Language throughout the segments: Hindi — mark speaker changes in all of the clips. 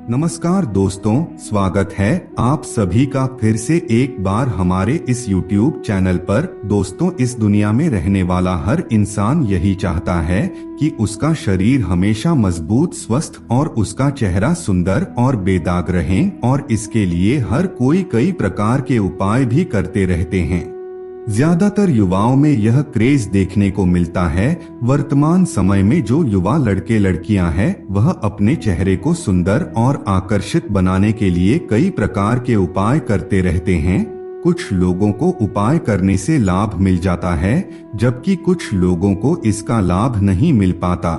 Speaker 1: नमस्कार दोस्तों, स्वागत है आप सभी का फिर से एक बार हमारे इस YouTube चैनल पर। दोस्तों, इस दुनिया में रहने वाला हर इंसान यही चाहता है कि उसका शरीर हमेशा मजबूत, स्वस्थ और उसका चेहरा सुंदर और बेदाग रहे, और इसके लिए हर कोई कई प्रकार के उपाय भी करते रहते हैं। ज्यादातर युवाओं में यह क्रेज देखने को मिलता है। वर्तमान समय में जो युवा लड़के लड़कियां हैं, वह अपने चेहरे को सुंदर और आकर्षित बनाने के लिए कई प्रकार के उपाय करते रहते हैं। कुछ लोगों को उपाय करने से लाभ मिल जाता है, जबकि कुछ लोगों को इसका लाभ नहीं मिल पाता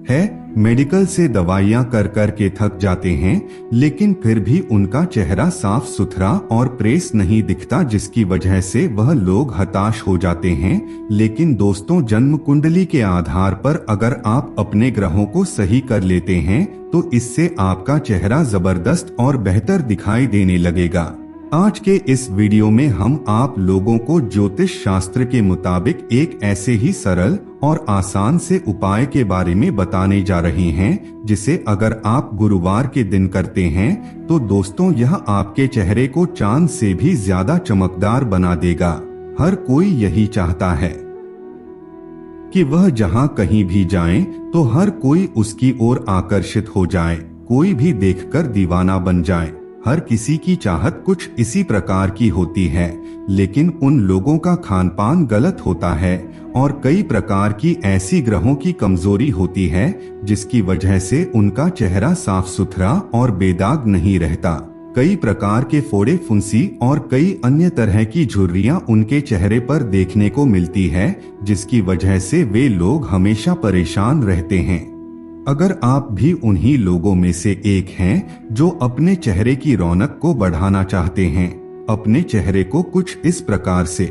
Speaker 1: है। मेडिकल से दवाइयां कर कर के थक जाते हैं, लेकिन फिर भी उनका चेहरा साफ सुथरा और प्रेस नहीं दिखता, जिसकी वजह से वह लोग हताश हो जाते हैं। लेकिन दोस्तों, जन्म कुंडली के आधार पर अगर आप अपने ग्रहों को सही कर लेते हैं, तो इससे आपका चेहरा जबरदस्त और बेहतर दिखाई देने लगेगा। आज के इस वीडियो में हम आप लोगों को ज्योतिष शास्त्र के मुताबिक एक ऐसे ही सरल और आसान से उपाय के बारे में बताने जा रहे हैं, जिसे अगर आप गुरुवार के दिन करते हैं तो दोस्तों यह आपके चेहरे को चांद से भी ज्यादा चमकदार बना देगा। हर कोई यही चाहता है कि वह जहां कहीं भी जाए तो हर कोई उसकी ओर आकर्षित हो जाए, कोई भी देखकर दीवाना बन जाए। हर किसी की चाहत कुछ इसी प्रकार की होती है, लेकिन उन लोगों का खान पान गलत होता है और कई प्रकार की ऐसी ग्रहों की कमजोरी होती है, जिसकी वजह से उनका चेहरा साफ सुथरा और बेदाग नहीं रहता। कई प्रकार के फोड़े, फुंसी और कई अन्य तरह की झुर्रियां उनके चेहरे पर देखने को मिलती है, जिसकी वजह से वे लोग हमेशा परेशान रहते हैं। अगर आप भी उन्हीं लोगों में से एक हैं जो अपने चेहरे की रौनक को बढ़ाना चाहते हैं, अपने चेहरे को कुछ इस प्रकार से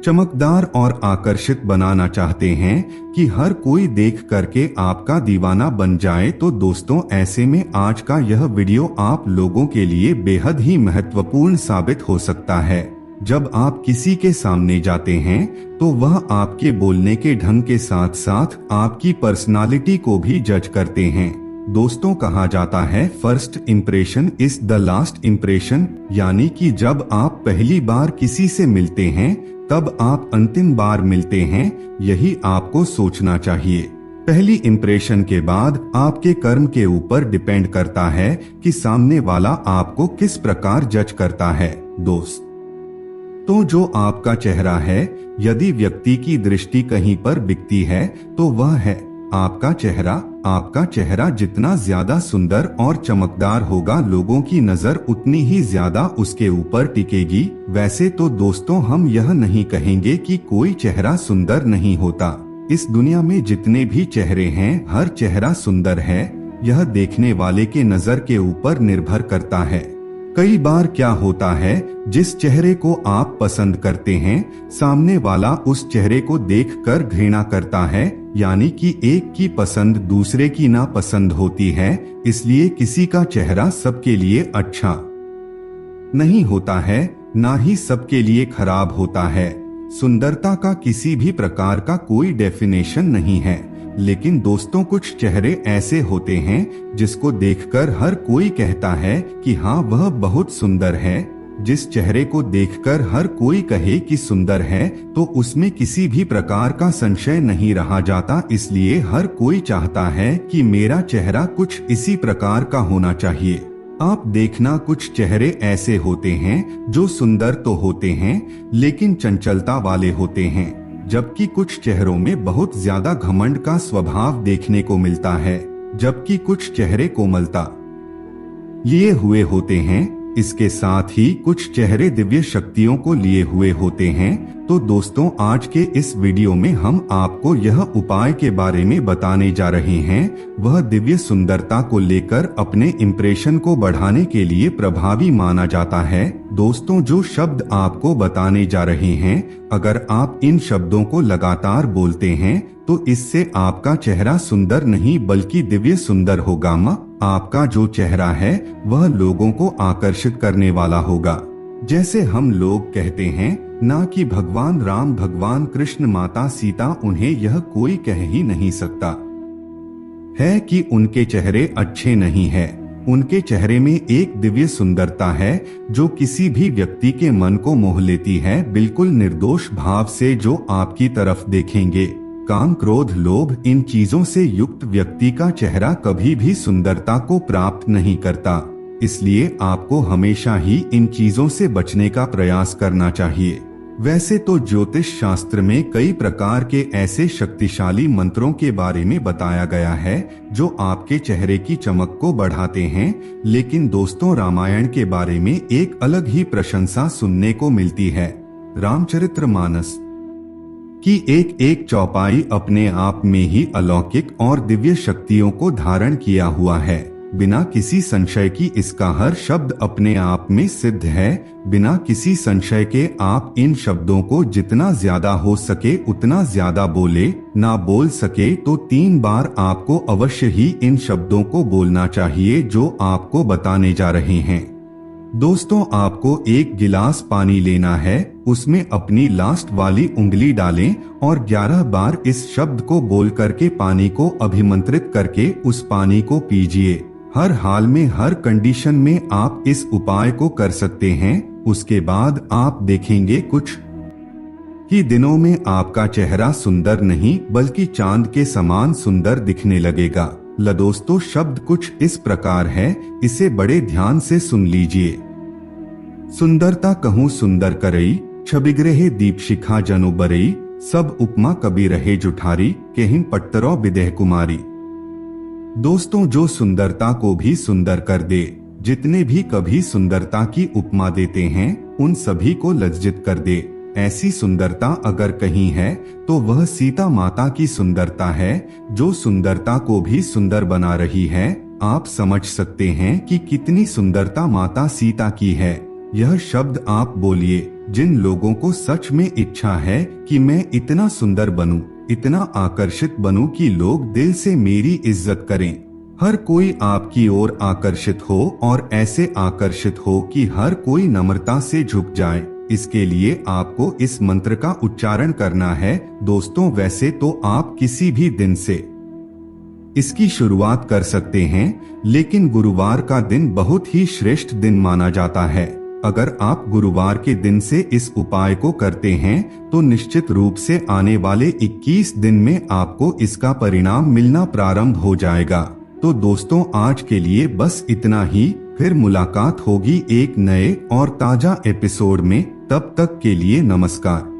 Speaker 1: चमकदार और आकर्षित बनाना चाहते हैं कि हर कोई देख करके आपका दीवाना बन जाए, तो दोस्तों ऐसे में आज का यह वीडियो आप लोगों के लिए बेहद ही महत्वपूर्ण साबित हो सकता है। जब आप किसी के सामने जाते हैं तो वह आपके बोलने के ढंग के साथ साथ आपकी पर्सनालिटी को भी जज करते हैं। दोस्तों, कहा जाता है first impression is the last impression, यानी कि जब आप पहली बार किसी से मिलते हैं तब आप अंतिम बार मिलते हैं। यही आपको सोचना चाहिए। पहली इम्प्रेशन के बाद आपके कर्म के ऊपर डिपेंड करता है कि सामने वाला आपको किस प्रकार जज करता है। दोस्त, तो जो आपका चेहरा है, यदि व्यक्ति की दृष्टि कहीं पर बिकती है तो वह है आपका चेहरा। आपका चेहरा जितना ज्यादा सुंदर और चमकदार होगा, लोगों की नजर उतनी ही ज्यादा उसके ऊपर टिकेगी। वैसे तो दोस्तों, हम यह नहीं कहेंगे कि कोई चेहरा सुंदर नहीं होता। इस दुनिया में जितने भी चेहरे हैं, हर चेहरा सुंदर है। यह देखने वाले के नजर के ऊपर निर्भर करता है। कई बार क्या होता है, जिस चेहरे को आप पसंद करते हैं, सामने वाला उस चेहरे को देखकर घृणा करता है, यानी कि एक की पसंद दूसरे की नापसंद होती है। इसलिए किसी का चेहरा सबके लिए अच्छा नहीं होता है, ना ही सबके लिए खराब होता है। सुंदरता का किसी भी प्रकार का कोई डेफिनेशन नहीं है, लेकिन दोस्तों कुछ चेहरे ऐसे होते हैं जिसको देखकर हर कोई कहता है कि हाँ, वह बहुत सुंदर है। जिस चेहरे को देखकर हर कोई कहे कि सुंदर है, तो उसमें किसी भी प्रकार का संशय नहीं रहा जाता। इसलिए हर कोई चाहता है कि मेरा चेहरा कुछ इसी प्रकार का होना चाहिए। आप देखना, कुछ चेहरे ऐसे होते हैं जो सुंदर तो होते हैं लेकिन चंचलता वाले होते हैं, जबकि कुछ चेहरों में बहुत ज्यादा घमंड का स्वभाव देखने को मिलता है, जबकि कुछ चेहरे कोमलता लिए हुए होते हैं। इसके साथ ही कुछ चेहरे दिव्य शक्तियों को लिए हुए होते हैं। तो दोस्तों, आज के इस वीडियो में हम आपको यह उपाय के बारे में बताने जा रहे हैं। वह दिव्य सुंदरता को लेकर अपने इम्प्रेशन को बढ़ाने के लिए प्रभावी माना जाता है। दोस्तों, जो शब्द आपको बताने जा रहे हैं, अगर आप इन शब्दों को लगातार बोलते हैं तो इससे आपका चेहरा सुंदर नहीं बल्कि दिव्य सुंदर होगा। आपका जो चेहरा है वह लोगों को आकर्षित करने वाला होगा। जैसे हम लोग कहते हैं ना कि भगवान राम, भगवान कृष्ण, माता सीता, उन्हें यह कोई कह ही नहीं सकता है कि उनके चेहरे अच्छे नहीं है। उनके चेहरे में एक दिव्य सुंदरता है जो किसी भी व्यक्ति के मन को मोह लेती है, बिल्कुल निर्दोष भाव से जो आपकी तरफ देखेंगे। काम, क्रोध, लोभ, इन चीजों से युक्त व्यक्ति का चेहरा कभी भी सुंदरता को प्राप्त नहीं करता। इसलिए आपको हमेशा ही इन चीजों से बचने का प्रयास करना चाहिए। वैसे तो ज्योतिष शास्त्र में कई प्रकार के ऐसे शक्तिशाली मंत्रों के बारे में बताया गया है जो आपके चेहरे की चमक को बढ़ाते हैं, लेकिन दोस्तों रामायण के बारे में एक अलग ही प्रशंसा सुनने को मिलती है। रामचरितमानस की एक एक चौपाई अपने आप में ही अलौकिक और दिव्य शक्तियों को धारण किया हुआ है। बिना किसी संशय की इसका हर शब्द अपने आप में सिद्ध है। बिना किसी संशय के आप इन शब्दों को जितना ज्यादा हो सके उतना ज्यादा बोले, ना बोल सके तो 3 बार आपको अवश्य ही इन शब्दों को बोलना चाहिए जो आपको बताने जा रहे हैं। दोस्तों, आपको एक गिलास पानी लेना है, उसमें अपनी लास्ट वाली उंगली डालें और 11 बार इस शब्द को बोल करके पानी को अभिमंत्रित करके उस पानी को पीजिए। हर हाल में, हर कंडीशन में आप इस उपाय को कर सकते हैं। उसके बाद आप देखेंगे कुछ ही दिनों में आपका चेहरा सुंदर नहीं बल्कि चांद के समान सुंदर दिखने लगेगा। दोस्तों, शब्द कुछ इस प्रकार है, इसे बड़े ध्यान से सुन लीजिए। सुंदरता कहूँ सुंदर करई, छबिग्रहे दीप शिखा जनु बरई, सब उपमा कबी रहे जुठारी, केहिन पट्टरो विदेह कुमारी। दोस्तों, जो सुंदरता को भी सुंदर कर दे, जितने भी कभी सुंदरता की उपमा देते हैं उन सभी को लज्जित कर दे, ऐसी सुंदरता अगर कहीं है तो वह सीता माता की सुंदरता है, जो सुंदरता को भी सुंदर बना रही है। आप समझ सकते हैं कि कितनी सुंदरता माता सीता की है। यह शब्द आप बोलिए। जिन लोगों को सच में इच्छा है कि मैं इतना सुंदर बनूं, इतना आकर्षित बनूं कि लोग दिल से मेरी इज्जत करें, हर कोई आपकी ओर आकर्षित हो और ऐसे आकर्षित हो कि हर कोई नम्रता से झुक जाए, इसके लिए आपको इस मंत्र का उच्चारण करना है। दोस्तों, वैसे तो आप किसी भी दिन से इसकी शुरुआत कर सकते हैं, लेकिन गुरुवार का दिन बहुत ही श्रेष्ठ दिन माना जाता है। अगर आप गुरुवार के दिन से इस उपाय को करते हैं तो निश्चित रूप से आने वाले 21 दिन में आपको इसका परिणाम मिलना प्रारंभ हो जाएगा। तो दोस्तों, आज के लिए बस इतना ही। फिर मुलाकात होगी एक नए और ताजा एपिसोड में। तब तक के लिए नमस्कार।